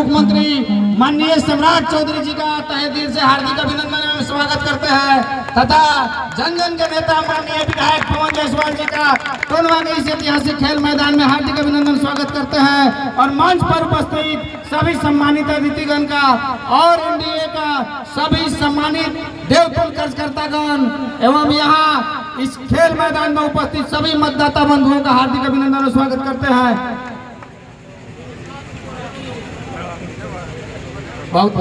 मुख्यमंत्री माननीय सम्राट चौधरी जी का तहे दिल से हार्दिक अभिनंदन एवं स्वागत करते हैं तथा जन जन के नेता माननीय विधायक पवन जायसवाल जी का टोनवा के इस ऐतिहासिक खेल मैदान में हार्दिक अभिनंदन स्वागत करते हैं और मंच पर उपस्थित सभी सम्मानित अतिथिगण का और एनडीए का सभी सम्मानित देवतुल्य कार्यकर्तागण एवं यहाँ इस खेल मैदान में उपस्थित सभी मतदाता बंधुओं का हार्दिक अभिनंदन और स्वागत करते हैं। बहुत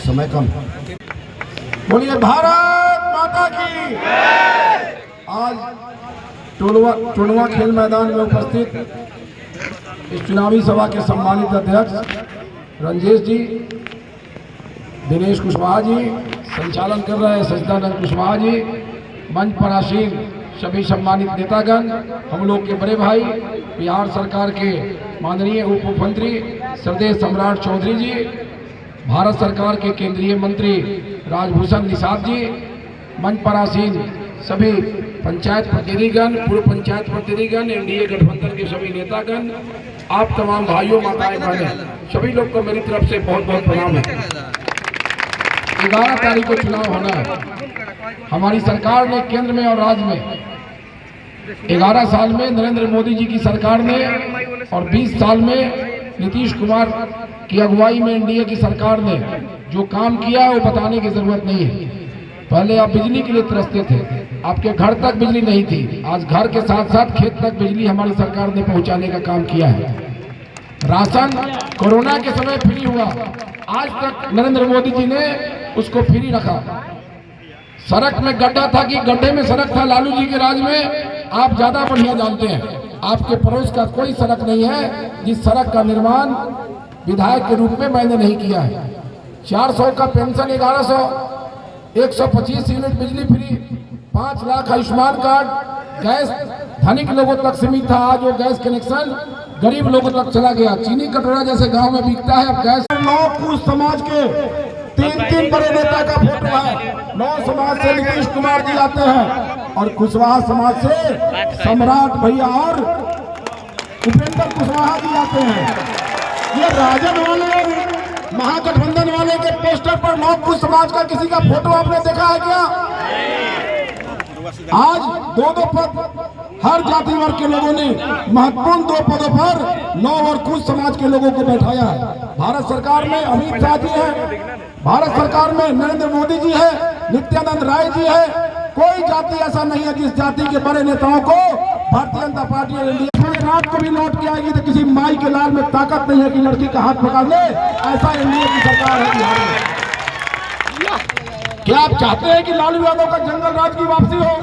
समय कम। बोलिए भारत माता की। आज टोलवा खेल मैदान में उपस्थित इस चुनावी सभा के सम्मानित अध्यक्ष रंजेश जी, दिनेश कुशवाहा जी, संचालन कर रहे हैं सचिदानंद कुशवाहा जी, मंच पर आसीन सभी सम्मानित नेतागण, हम लोग के बड़े भाई बिहार सरकार के माननीय उप मुख्यमंत्री श्रद्धेय सम्राट चौधरी जी, भारत सरकार के केंद्रीय मंत्री राजभूषण निषाद जी, मंच पर आसीन सभी पंचायत प्रतिनिधिगण, पूर्व पंचायत प्रतिनिधिगण, एनडीए गठबंधन के सभी नेतागण, आप तमाम भाइयों माताएं बहनें, सभी लोग को मेरी तरफ से बहुत बहुत प्रणाम है। 11 तारीख को चुनाव होना है। हमारी सरकार ने केंद्र में और राज्य में 11 साल में नरेंद्र मोदी जी की सरकार ने और 20 साल में नीतीश कुमार की अगुवाई में एनडीए की सरकार ने जो काम किया है वो बताने की जरूरत नहीं है। पहले आप बिजली के लिए तरसते थे, आपके घर तक बिजली नहीं थी, आज घर के साथ साथ खेत तक बिजली हमारी सरकार ने पहुंचाने का काम किया है। राशन कोरोना के समय फ्री हुआ, आज तक नरेंद्र मोदी जी ने उसको फ्री रखा। सड़क में गड्ढा था कि गड्ढे में सड़क था लालू जी के राज में, आप ज्यादा बढ़िया जानते हैं। आपके पड़ोस का कोई सड़क नहीं है जिस सड़क का निर्माण विधायक के रूप में मैंने नहीं किया है। 400 का पेंशन, 1100, 125 यूनिट बिजली free, 5 lakh Ayushman card, gas धनिक लोगों तक सीमित था, आज वो गैस कनेक्शन गरीब लोगों तक चला गया। चीनी कटोरा जैसे गांव में बिकता है अब गैस। 9 समाज के 3 बड़े नेता का फोटो है। 9 समाज से नीतीश कुमार जी आते हैं और कुशवाहा समाज से सम्राट भैया और उपेंद्र कुशवाहा जी आते हैं। ये राजद वाले महागठबंधन वाले के पोस्टर पर 9 समाज का किसी का फोटो आपने देखा है क्या? आज 2 पद हर जाति वर्ग के लोगों ने महत्वपूर्ण 2 पदों पर 9 और कुछ समाज के लोगों को बैठाया है। भारत सरकार में अमित शाह जी है, भारत सरकार में नरेंद्र मोदी जी है, नित्यानंद राय जी है। कोई जाति ऐसा नहीं है जिस जाति के बड़े नेताओं को भारतीय जनता पार्टी और एनडीए रात को भी लौट के आएगी तो किसी माई के लाल में ताकत नहीं है कि लड़की का हाथ पकड़ ले। ऐसा एनडीए की सरकार है बिहार में। क्या आप चाहते हैं कि लालू यादव का जंगल राज की वापसी हो?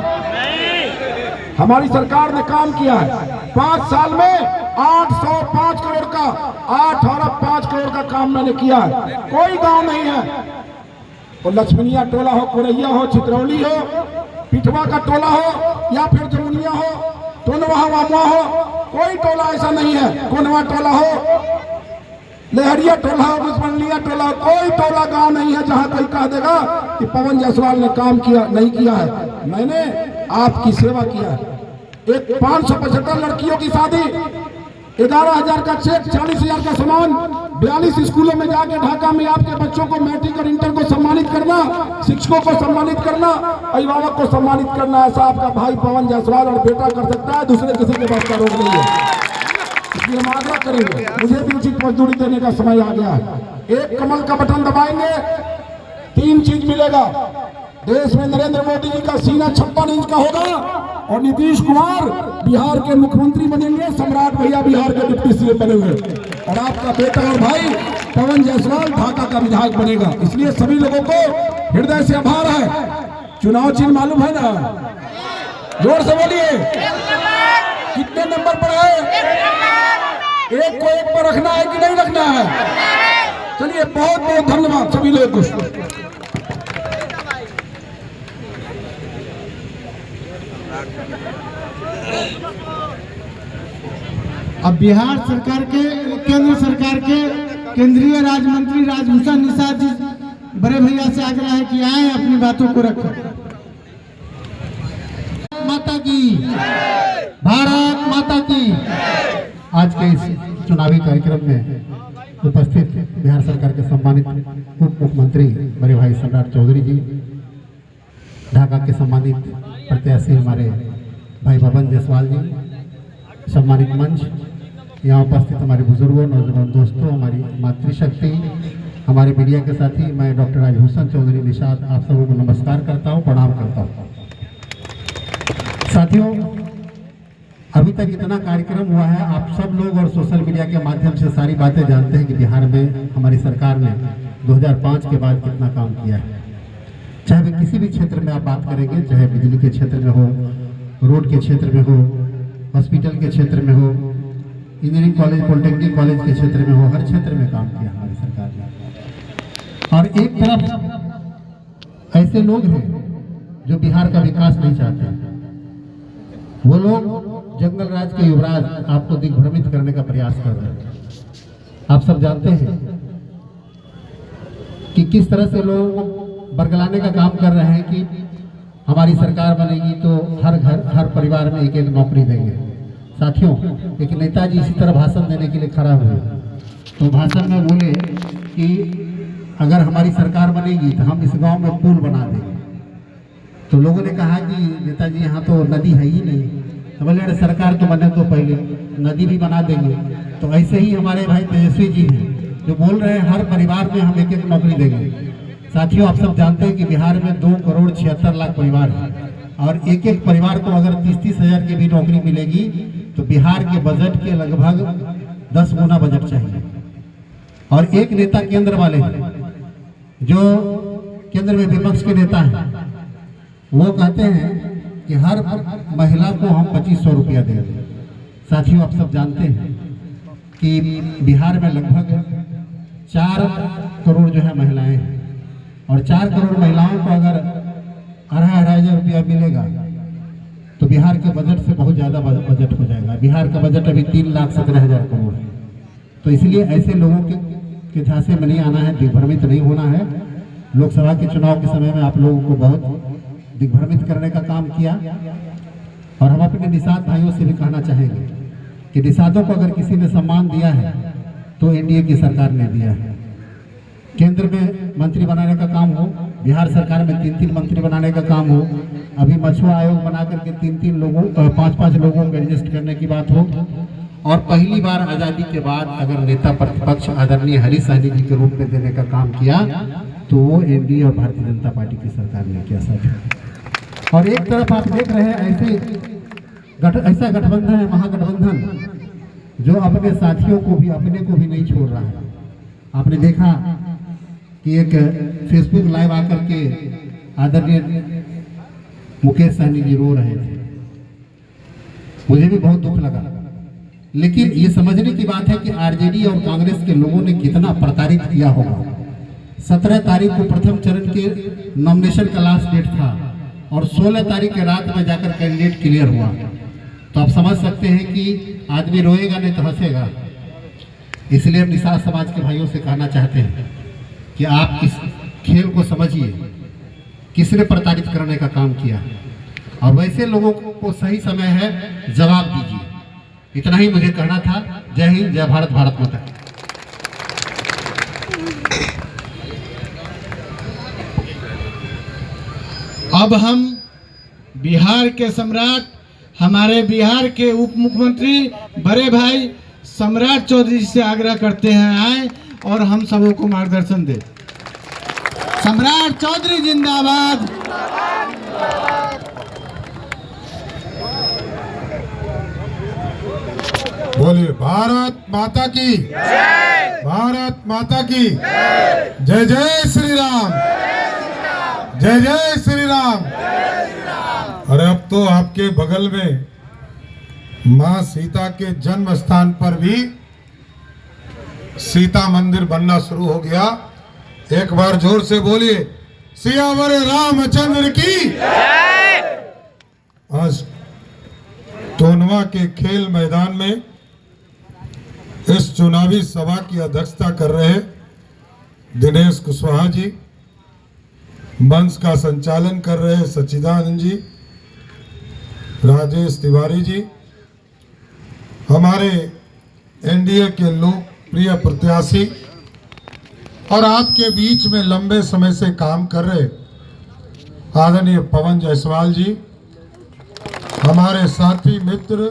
हमारी सरकार ने काम किया है। 5 साल में 805 करोड़ का 8 अरब 5 करोड़ का काम मैंने किया है। कोई गांव नहीं है, वो लक्ष्मणिया टोला हो, कोरैया हो, चित्रौली हो, पिठवा का टोला हो या फिर जमुनिया हो, टोनवा वामुआ हो, कोई टोला ऐसा नहीं है। कोनवा टोला हो, लहरिया टोला हो, दुश्मनिया टोला हो, कोई टोला गांव नहीं है जहां कोई कह देगा कि पवन जायसवाल ने काम किया नहीं किया है। मैंने आपकी सेवा किया है। एक 575 लड़कियों की शादी, 11,000 का चेक, 40,000 का सामान, 42 स्कूलों में जाके ढाका में आपके बच्चों को मैट्रिक और इंटर को सम्मानित करना, शिक्षकों को सम्मानित करना, अभिभावक को सम्मानित करना, ऐसा आपका भाई पवन जायसवाल और बेटा कर सकता है। दूसरे किसी के पास का रोक नहीं है। इसलिए हम आग्रह करेंगे, मुझे भी उचित मजदूरी देने का समय आ गया है। एक कमल का बटन दबाएंगे, 3 चीज मिलेगा। देश में नरेंद्र मोदी जी का सीना 56 इंच का होगा और नीतीश कुमार बिहार के मुख्यमंत्री बनेंगे, सम्राट भैया बिहार के डिप्टी सीएम बनेंगे और आपका बेटा और भाई पवन जायसवाल ढाका का विधायक बनेगा। इसलिए सभी लोगों को हृदय से आभार है। चुनाव चिन्ह मालूम है ना? जोर से बोलिए, कितने नंबर पर है? एक को एक पर रखना है कि नहीं रखना है? चलिए, बहुत बहुत धन्यवाद सभी लोगों को। अब बिहार सरकार के, केंद्र सरकार के केंद्रीय राज्य मंत्री राजभूषण निषाद जी बड़े भैया से आग्रह है कि आए अपनी बातों को रखें। माता की, भारत माता की। आज के इस चुनावी कार्यक्रम में उपस्थित बिहार सरकार के सम्मानित उप मुख्यमंत्री बड़े भाई सम्राट चौधरी जी, ढाका के सम्मानित प्रत्याशी हमारे भाई बबन जायसवाल जी, सम्मानित मंच, यहाँ उपस्थित हमारे बुजुर्गों, नौजवान दोस्तों, हमारी मातृशक्ति, हमारे मीडिया के साथी, मैं डॉक्टर राजभूषण चौधरी निषाद आप सबों को नमस्कार करता हूँ, प्रणाम करता हूँ। साथियों, अभी तक इतना कार्यक्रम हुआ है, आप सब लोग और सोशल मीडिया के माध्यम से सारी बातें जानते हैं कि बिहार में हमारी सरकार ने 2005 के बाद कितना काम किया है। चाहे वे किसी भी क्षेत्र में आप बात करेंगे, चाहे बिजली के क्षेत्र में हो, रोड के क्षेत्र में हो, हॉस्पिटल के क्षेत्र में हो, इंजीनियरिंग कॉलेज, पॉलिटेक्निक कॉलेज के क्षेत्र में हो, हर क्षेत्र में काम किया हमारी सरकार ने। और एक तरफ ऐसे लोग हैं जो बिहार का विकास नहीं चाहते, वो लोग जंगल राज के युवराज आपको दिग्भ्रमित करने का प्रयास कर रहे हैं। आप सब जानते हैं कि किस तरह से लोग बरगलाने का काम कर रहे हैं कि हमारी सरकार बनेगी तो हर घर, हर परिवार में एक एक नौकरी देंगे। साथियों, एक नेताजी इसी तरह भाषण देने के लिए खड़ा हुए, तो भाषण में बोले कि अगर हमारी सरकार बनेगी तो हम इस गांव में पुल बना देंगे। तो लोगों ने कहा कि नेताजी यहाँ तो नदी है ही नहीं, तो बोले अरे सरकार तो बने तो पहले नदी भी बना देंगे। तो ऐसे ही हमारे भाई तेजस्वी जी हैं जो बोल रहे हैं हर परिवार में हम एक एक नौकरी देंगे। साथियों, आप सब जानते हैं कि बिहार में 2,76,00,000 परिवार है और एक एक परिवार को अगर 30-30 हज़ार की भी नौकरी मिलेगी तो बिहार के बजट के लगभग 10 गुना बजट चाहिए। और एक नेता केंद्र वाले हैं जो केंद्र में विपक्ष के नेता हैं, वो कहते हैं कि हर महिला को हम 2500 रुपया देंगे। साथियों, आप सब जानते हैं कि बिहार में लगभग 4 करोड़ जो है महिलाएं हैं और 4 करोड़ महिलाओं को अगर 2,500 रुपया मिलेगा तो बिहार के बजट से बहुत ज़्यादा बजट हो जाएगा। बिहार का बजट अभी 3,17,000 करोड़ है। तो इसलिए ऐसे लोगों के झांसे में नहीं आना है, दिग्भ्रमित नहीं होना है। लोकसभा के चुनाव के समय में आप लोगों को बहुत दिग्भ्रमित करने का काम किया और हम अपने निषाद भाइयों से भी कहना चाहेंगे कि निषादों को अगर किसी ने सम्मान दिया है तो एनडीए की सरकार ने दिया है। केंद्र में मंत्री बनाने का काम हो, बिहार सरकार में 3-3 मंत्री बनाने का काम हो, अभी मछुआ आयोग बना करके 3-3 लोगों 5-5 लोगों को एडजस्ट करने की बात हो, और पहली बार आज़ादी के बाद अगर नेता प्रतिपक्ष आदरणीय हरीश साहनी जी के रूप में देने का काम किया तो वो एनडीए और भारतीय जनता पार्टी की सरकार ने किया। साथ और एक तरफ आप देख रहे हैं ऐसा गठबंधन है, महागठबंधन, जो अपने साथियों को भी, अपने को भी नहीं छोड़ रहा है। आपने देखा कि एक फेसबुक लाइव आकर के आदरणीय मुकेश सहनी जी रो रहे थे, मुझे भी बहुत दुख लगा। लेकिन ये समझने की बात है कि आरजेडी और कांग्रेस के लोगों ने कितना प्रताड़ित किया होगा। 17 तारीख को प्रथम चरण के नॉमिनेशन का लास्ट डेट था और 16 तारीख के रात में जाकर कैंडिडेट क्लियर हुआ। तो आप समझ सकते हैं कि आदमी रोएगा नहीं तो हंसेगा। इसलिए हम निषाद समाज के भाइयों से कहना चाहते हैं कि आप इस खेल को समझिए, किसने प्रताड़ित करने का काम किया और वैसे लोगों को सही समय है जवाब दीजिए। इतना ही मुझे कहना था। जय हिंद, जय भारत, भारत माता। अब हम बिहार के सम्राट, हमारे बिहार के उप मुख्यमंत्री बड़े भाई सम्राट चौधरी से आग्रह करते हैं आए और हम सबों को मार्गदर्शन दे। सम्राट चौधरी जिंदाबाद। बोलिए भारत माता की जय, भारत माता की जय। जय श्री राम, जय जय श्री राम। अरे अब तो आपके बगल में मां सीता के जन्म स्थान पर भी सीता मंदिर बनना शुरू हो गया। एक बार जोर से बोलिए, सियावर रामचंद्र की जय। आज टोनवा के खेल मैदान में इस चुनावी सभा की अध्यक्षता कर रहे दिनेश कुशवाहा जी, मंच का संचालन कर रहे सच्चिदानंद जी, राजेश तिवारी जी, हमारे एनडीए के लोकप्रिय प्रत्याशी और आपके बीच में लंबे समय से काम कर रहे आदरणीय पवन जायसवाल जी, हमारे साथी मित्र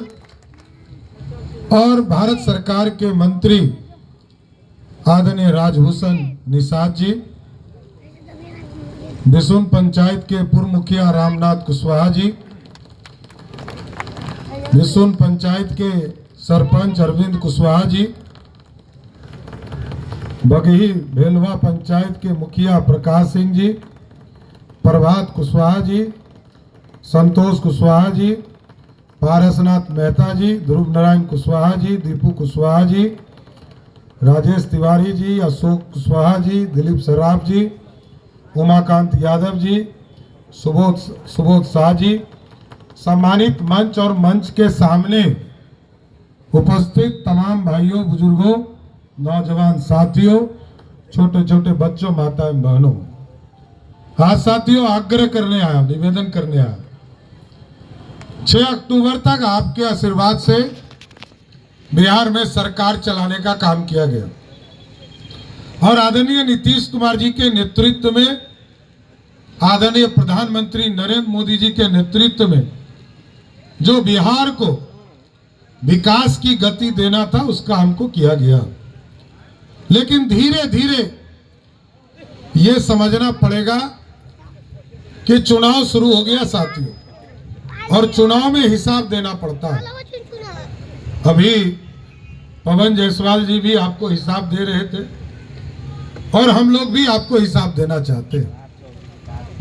और भारत सरकार के मंत्री आदरणीय राजभूषण निषाद जी, बिसुन पंचायत के पूर्व मुखिया रामनाथ कुशवाहा जी, बिसुन पंचायत के सरपंच अरविंद कुशवाहा जी, बगही भेलवा पंचायत के मुखिया प्रकाश सिंह जी, प्रभात कुशवाहा जी, संतोष कुशवाहा जी, पारसनाथ मेहता जी, ध्रुव नारायण कुशवाहा जी, दीपू कुशवाहा जी, राजेश तिवारी जी, अशोक कुशवाहा जी, दिलीप सराफ जी, उमाकांत यादव जी, सुबोध शाह जी, सम्मानित मंच और मंच के सामने उपस्थित तमाम भाइयों बुजुर्गों, नौजवान साथियों, छोटे छोटे बच्चों, माताएं बहनों, आज साथियों आग्रह करने आया, निवेदन करने आया, 6 अक्टूबर तक आपके आशीर्वाद से बिहार में सरकार चलाने का काम किया गया और आदरणीय नीतीश कुमार जी के नेतृत्व में, आदरणीय प्रधानमंत्री नरेंद्र मोदी जी के नेतृत्व में जो बिहार को विकास की गति देना था उसका हमको किया गया। लेकिन धीरे धीरे ये समझना पड़ेगा कि चुनाव शुरू हो गया साथियों, और चुनाव में हिसाब देना पड़ता है। अभी पवन जायसवाल जी भी आपको हिसाब दे रहे थे और हम लोग भी आपको हिसाब देना चाहते हैं।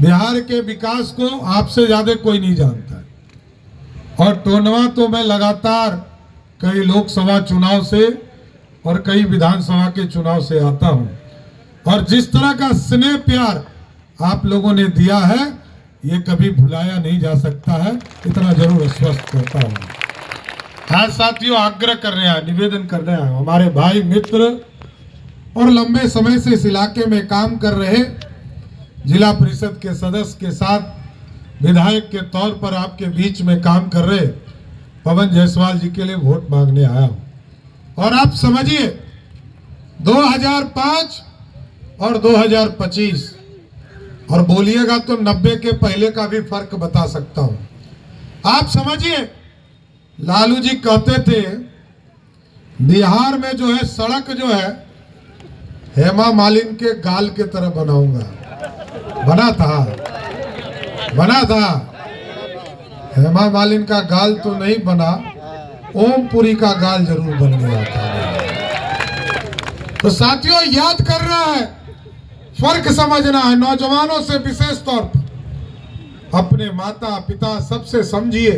बिहार के विकास को आपसे ज्यादा कोई नहीं जानता है और टोनवा तो मैं लगातार कई लोकसभा चुनाव से और कई विधानसभा के चुनाव से आता हूं और जिस तरह का स्नेह प्यार आप लोगों ने दिया है ये कभी भुलाया नहीं जा सकता है, इतना जरूर आश्वस्त करता हूं। आज साथियों आग्रह कर रहे हैं, निवेदन कर रहे हैं, हमारे भाई मित्र और लंबे समय से इस इलाके में काम कर रहे जिला परिषद के सदस्य के साथ विधायक के तौर पर आपके बीच में काम कर रहे पवन जायसवाल जी के लिए वोट मांगने आया हूं। और आप समझिए 2005 और 2025 और बोलिएगा तो 90 के पहले का भी फर्क बता सकता हूं। आप समझिए लालू जी कहते थे बिहार में जो है सड़क जो है हेमा मालिनी के गाल के तरह बनाऊंगा। बना था हेमा मालिनी का गाल तो नहीं बना, ओमपुरी का गाल जरूर बन गया था। तो साथियों याद करना है, फर्क समझना है, नौजवानों से विशेष तौर पर अपने माता पिता सबसे समझिए,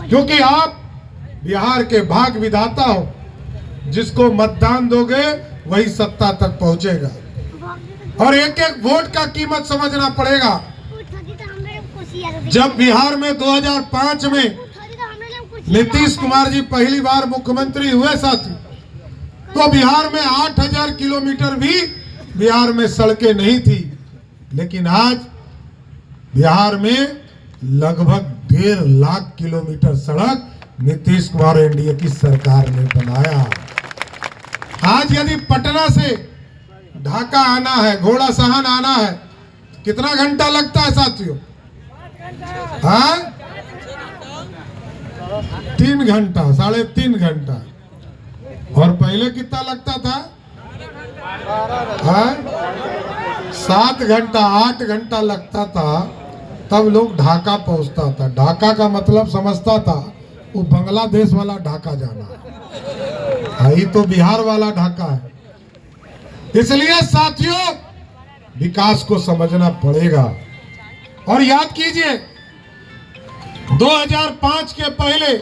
क्योंकि आप बिहार के भाग विधाता हो, जिसको मतदान दोगे वही सत्ता तक पहुंचेगा और एक एक वोट का कीमत समझना पड़ेगा। जब बिहार में 2005 में नीतीश कुमार जी पहली बार मुख्यमंत्री हुए साथी, तो बिहार में 8000 किलोमीटर भी बिहार में सड़कें नहीं थी, लेकिन आज बिहार में लगभग 1.5 लाख किलोमीटर सड़क नीतीश कुमार एनडीए की सरकार ने बनाया। आज यदि पटना से ढाका आना है, घोड़ा सहन आना है, कितना घंटा लगता है साथियों? हाँ 3 घंटा, 3.5 घंटा। और पहले कितना लगता था? हाँ 7 घंटा, 8 घंटा लगता था, तब लोग ढाका पहुंचता था। ढाका का मतलब समझता था वो बांग्लादेश वाला ढाका जाना, ये तो बिहार वाला ढाका है। इसलिए साथियों विकास को समझना पड़ेगा। और याद कीजिए 2005 के पहले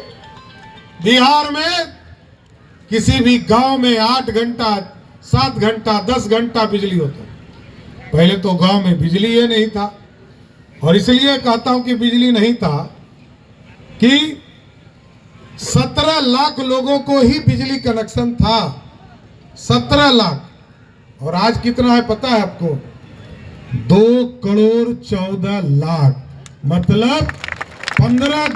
बिहार में किसी भी गांव में 8 घंटा, 7 घंटा, 10 घंटा बिजली होता। पहले तो गांव में बिजली ये नहीं था, और इसलिए कहता हूं कि बिजली नहीं था कि 17 लाख लोगों को ही बिजली कनेक्शन था, 17 लाख। और आज कितना है पता है आपको? 2 करोड़ 14 लाख, मतलब 15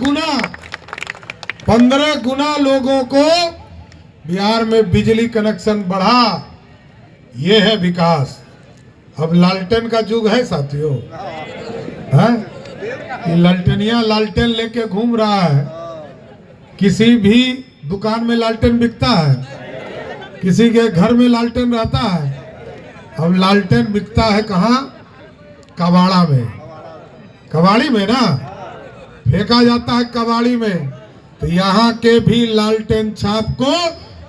गुना लोगों को बिहार में बिजली कनेक्शन बढ़ा, ये है विकास। अब लालटेन का युग है साथियों, है लालटेनिया लालटेन लेके घूम रहा है। किसी भी दुकान में लालटेन बिकता है, किसी के घर में लालटेन रहता है। अब लालटेन बिकता है कहाँ? कबाड़ा में, कबाड़ी में ना, फेंका जाता है कबाड़ी में। तो यहाँ के भी लालटेन छाप को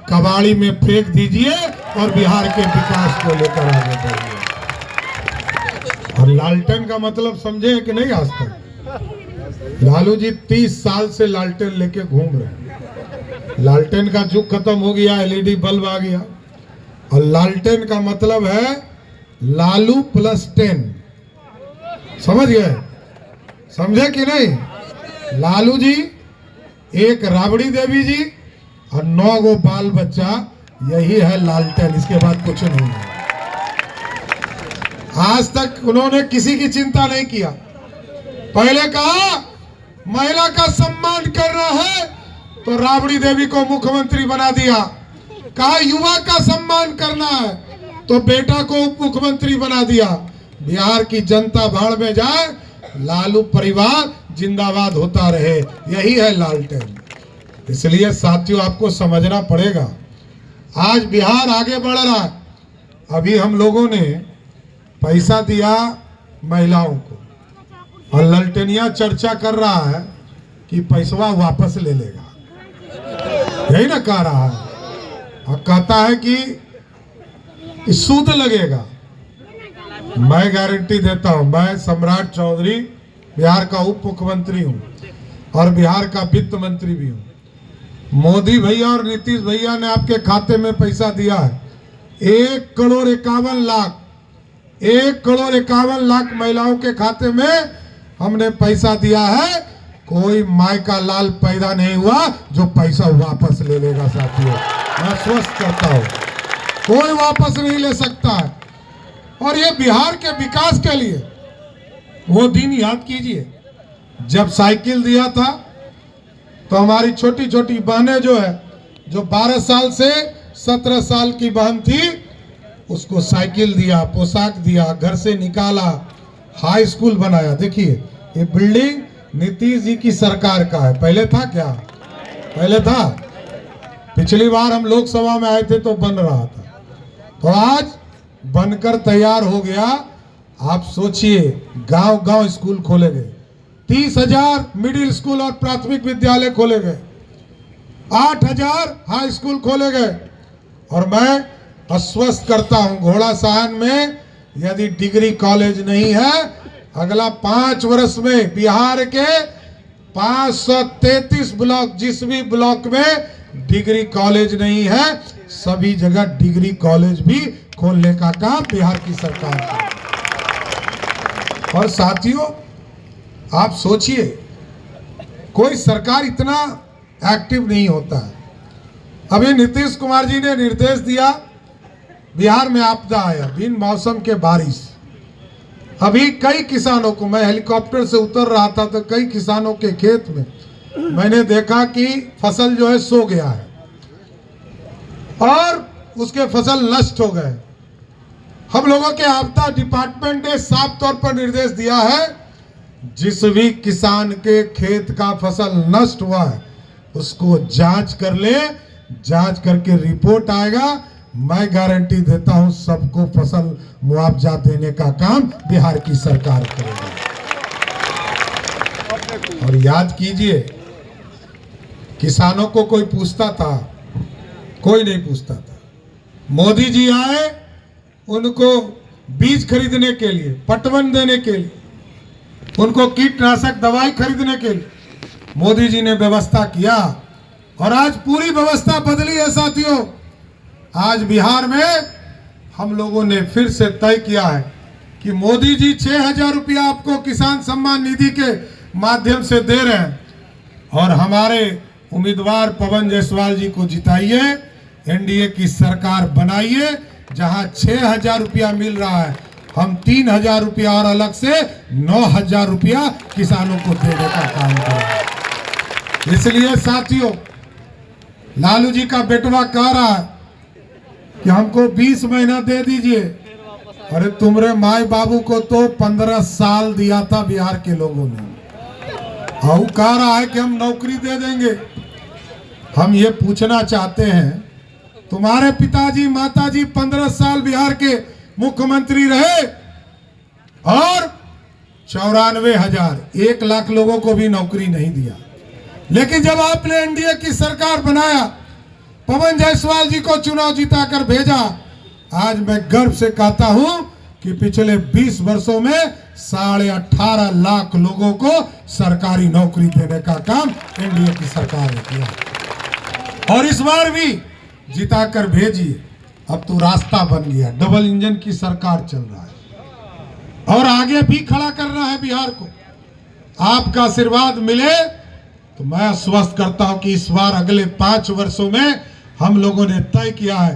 कबाड़ी में फेंक दीजिए और बिहार के विकास को लेकर आगे बढ़िए। और लालटेन का मतलब समझे कि नहीं? आज तक लालू जी 30 साल से लालटेन लेके घूम रहे हैं। लालटेन का युग खत्म हो गया, एलईडी बल्ब आ गया। और लालटेन का मतलब है लालू प्लस 10, समझ गए? समझे कि नहीं? लालू जी, एक राबड़ी देवी जी और 9 गो बाल बच्चा, यही है लालटेन। इसके बाद कुछ नहीं है। आज तक उन्होंने किसी की चिंता नहीं किया। पहले कहा महिला का सम्मान करना है तो राबड़ी देवी को मुख्यमंत्री बना दिया। कहा युवा का सम्मान करना है तो बेटा को उप मुख्यमंत्री बना दिया। बिहार की जनता भाड़ में जाए, लालू परिवार जिंदाबाद होता रहे, यही है लालटेन। इसलिए साथियों, आपको समझना पड़ेगा, आज बिहार आगे बढ़ रहा है। अभी हम लोगों ने पैसा दिया महिलाओं को और लालटेनिया चर्चा कर रहा है कि पैसा वापस ले लेगा, यही ना कह रहा है। और कहता है कि सूद लगेगा। मैं गारंटी देता हूं, मैं सम्राट चौधरी बिहार का उप मुख्यमंत्री हूं और बिहार का वित्त मंत्री भी हूं। मोदी भैया और नीतीश भैया ने आपके खाते में पैसा दिया है 1,51,00,000। 1,51,00,000 महिलाओं के खाते में हमने पैसा दिया है। कोई माई का लाल पैदा नहीं हुआ जो पैसा वापस ले लेगा साथियों। मैं स्वस्थ करता हूं, कोई वापस नहीं ले सकता है। और ये बिहार के विकास के लिए वो दिन याद कीजिए जब साइकिल दिया था तो हमारी छोटी छोटी बहनें जो है, जो 12 साल से 17 साल की बहन थी, उसको साइकिल दिया, पोशाक दिया, घर से निकाला, हाई स्कूल बनाया। देखिए ये बिल्डिंग नीतीश जी की सरकार का है। पहले था क्या? पहले था? पिछली बार हम लोकसभा में आए थे तो बन रहा था, तो आज बनकर तैयार हो गया। आप सोचिए, गांव गांव स्कूल खोले गए, 30,000 मिडिल स्कूल और प्राथमिक विद्यालय खोले गए, 8,000 हाई स्कूल खोले गए। और मैं आश्वस्त करता हूं, घोड़ा सहन में यदि डिग्री कॉलेज नहीं है, अगला 5 वर्ष में बिहार के 533 ब्लॉक, जिस भी ब्लॉक में डिग्री कॉलेज नहीं है, सभी जगह डिग्री कॉलेज भी खोलने का काम बिहार की सरकार का। और साथियों, आप सोचिए, कोई सरकार इतना एक्टिव नहीं होता है। अभी नीतीश कुमार जी ने निर्देश दिया, बिहार में आपदा आया, बिन मौसम के बारिश। अभी कई किसानों को, मैं हेलीकॉप्टर से उतर रहा था तो कई किसानों के खेत में मैंने देखा कि फसल जो है सो गया है और उसके फसल नष्ट हो गए। हम लोगों के आपदा डिपार्टमेंट ने साफ तौर पर निर्देश दिया है, जिस भी किसान के खेत का फसल नष्ट हुआ है उसको जांच कर ले, जांच करके रिपोर्ट आएगा। मैं गारंटी देता हूं सबको फसल मुआवजा देने का काम बिहार की सरकार करेगी। और याद कीजिए, किसानों को कोई पूछता था? कोई नहीं पूछता था। मोदी जी आए उनको बीज खरीदने के लिए, पटवन देने के लिए, उनको कीटनाशक दवाई खरीदने के लिए मोदी जी ने व्यवस्था किया। और आज पूरी व्यवस्था बदली है साथियों। आज बिहार में हम लोगों ने फिर से तय किया है कि मोदी जी 6,000 रुपया आपको किसान सम्मान निधि के माध्यम से दे रहे हैं। और हमारे उम्मीदवार पवन जायसवाल जी को जिताइए, एनडीए की सरकार बनाइए। जहां 6,000 रुपया मिल रहा है, हम 3,000 रुपया और अलग से 9,000 रुपया किसानों को देने का काम करेंगे। इसलिए साथियों, लालू जी का बेटवा कह रहा है कि हमको 20 महीना दे दीजिए। अरे तुम्हारे माई बाबू को तो 15 साल दिया था बिहार के लोगों ने, और कह रहा है कि हम नौकरी दे देंगे। हम ये पूछना चाहते हैं, तुम्हारे पिताजी माताजी 15 साल बिहार के मुख्यमंत्री रहे और 94,000 1 लाख लोगों को भी नौकरी नहीं दिया। लेकिन जब आपने एनडीए की सरकार बनाया, पवन जायसवाल जी को चुनाव जिताकर भेजा, आज मैं गर्व से कहता हूं कि पिछले 20 वर्षों में 18.5 लाख लोगों को सरकारी नौकरी देने का काम एनडीए की सरकार ने किया। और इस बार भी जिताकर भेजिए। अब तो रास्ता बन गया, डबल इंजन की सरकार चल रहा है और आगे भी खड़ा करना है बिहार को। आपका आशीर्वाद मिले तो मैं आश्वस्त करता हूं कि इस बार अगले 5 वर्षों में हम लोगों ने तय किया है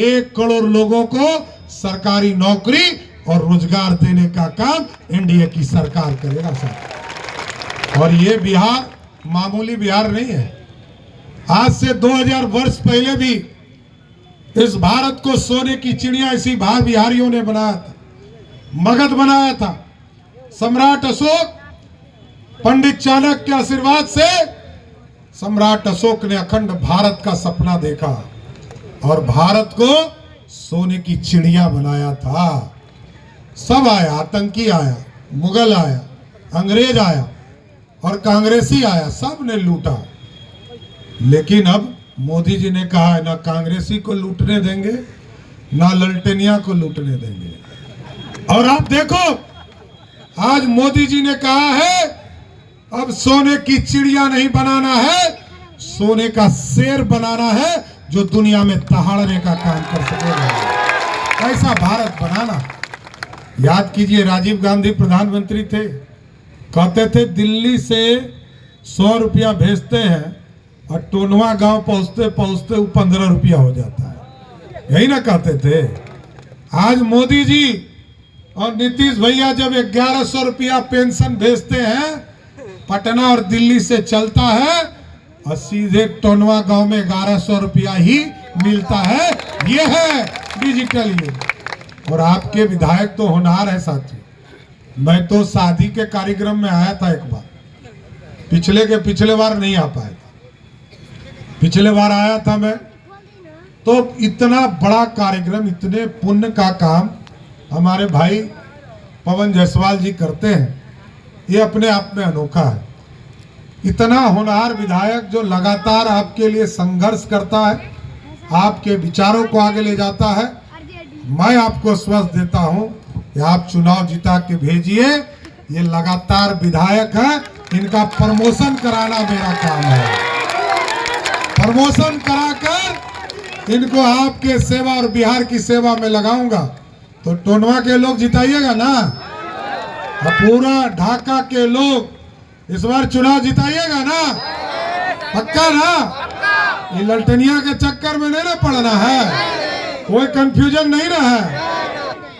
1 करोड़ लोगों को सरकारी नौकरी और रोजगार देने का काम एनडीए की सरकार करेगा सर। और ये बिहार मामूली बिहार नहीं है। आज से 2000 वर्ष पहले भी इस भारत को सोने की चिड़िया इसी बिहारियों ने बनाया था, मगध बनाया था। सम्राट अशोक, पंडित चाणक्य के आशीर्वाद से सम्राट अशोक ने अखंड भारत का सपना देखा और भारत को सोने की चिड़िया बनाया था। सब आया, आतंकी आया, मुगल आया, अंग्रेज आया और कांग्रेसी आया, सब ने लूटा। लेकिन अब मोदी जी ने कहा है ना कांग्रेसी को लूटने देंगे ना ललटेनिया को लूटने देंगे। और आप देखो आज मोदी जी ने कहा है अब सोने की चिड़िया नहीं बनाना है, सोने का शेर बनाना है जो दुनिया में दहाड़ने का काम कर सकेगा। ऐसा भारत बनाना। याद कीजिए राजीव गांधी प्रधानमंत्री थे, कहते थे दिल्ली से 100 रुपया भेजते हैं और टोनवा गांव पहुंचते पहुंचते 15 रुपया हो जाता है, यही ना कहते थे। आज मोदी जी और नीतीश भैया जब 1100 रुपया पेंशन भेजते हैं, पटना और दिल्ली से चलता है और सीधे टोनवा गांव में 1100 रुपया ही मिलता है। ये है डिजिटल युग। और आपके विधायक तो होनहार है साथी। मैं तो शादी के कार्यक्रम में आया था एक बार, पिछले बार नहीं आ पाया था। पिछले बार आया था मैं, तो इतना बड़ा कार्यक्रम, इतने पुण्य का काम हमारे भाई पवन जायसवाल जी करते हैं, ये अपने आप में अनोखा है। इतना होनहार विधायक जो लगातार आपके लिए संघर्ष करता है, आपके विचारों को आगे ले जाता है। मैं आपको आश्वस्त देता हूं कि आप चुनाव जिता के भेजिए। ये लगातार विधायक है, इनका प्रमोशन कराना मेरा काम है। प्रमोशन कराकर इनको आपके सेवा और बिहार की सेवा में लगाऊंगा। तो टोनवा के लोग जिताइएगा ना, और पूरा ढाका के लोग इस बार चुनाव जिताइएगा ना, पक्का ना। ये ललटनिया के चक्कर में नहीं ना पड़ना है, कोई कंफ्यूजन नहीं ना है,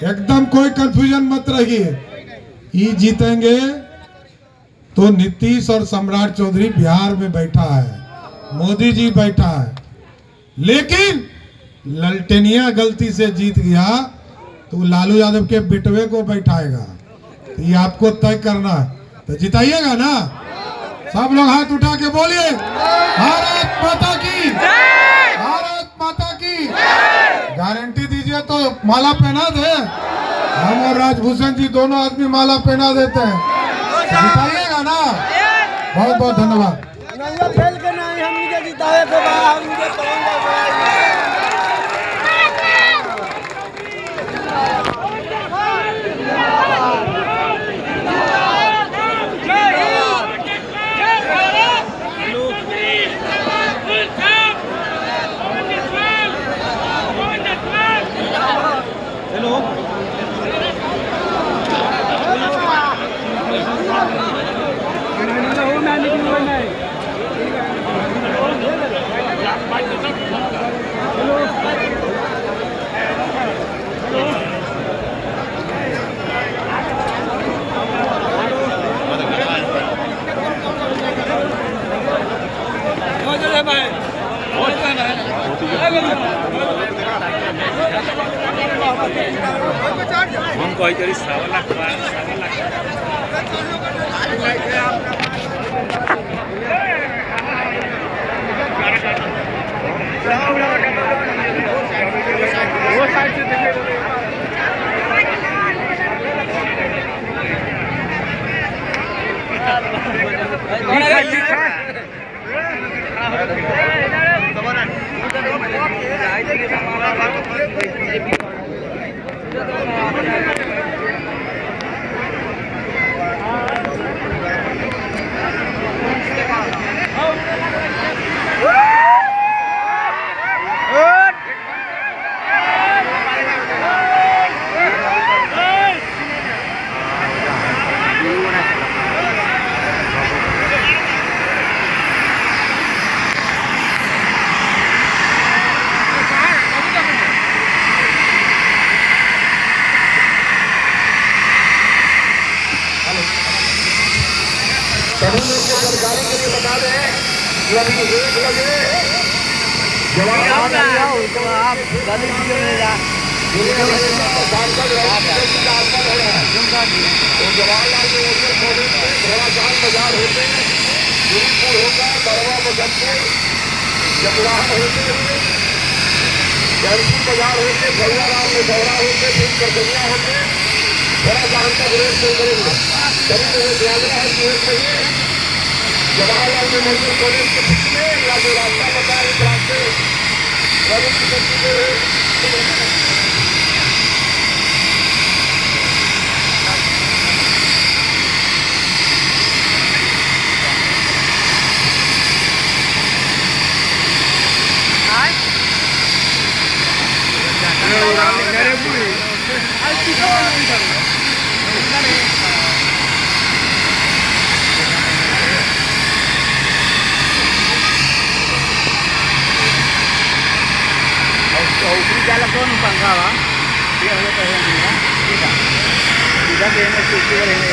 एकदम कोई कंफ्यूजन मत रहिए। ये जीतेंगे तो नीतीश और सम्राट चौधरी बिहार में बैठा है, मोदी जी बैठा है। लेकिन ललटेनिया गलती से जीत गया तो लालू यादव के बिटवे को बैठाएगा। तो ये आपको तय करना है, तो जिताइएगा ना। सब लोग हाथ उठा के बोलिए भारत माता की, भारत माता की। गारंटी दीजिए तो माला पहना दे, हम और राजभूषण जी दोनों आदमी माला पहना देते हैं। जिताइएगा ना। बहुत बहुत धन्यवाद। खेल के नहीं हम जिताए के बाद हमको इधर 7 लाख 7 लाख वो साइड से देखिए सभी लोग को जानकारी के लिए बता दें कि अभी 1 बजे जवाहरलाल मेमोरियल कॉलेज से घोड़ाचाल बाजार होते गुरुपुर होगा बड़वा मुजफ्फर जमुआन होते हुए जयपुर बाजार होते गौराराम में दौरा होते फिर करगनिया होते घोड़ाचाल तक रोड से करेंगे सभी को ध्यान है कि जवाहरलाल मेमोरियल कॉलेज के पिछले या जो रास्ता बता है इस रास्ते jalan tuh numpang kawa dia ada kayak ini ya tidak dia mesti kira ini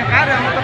Cara,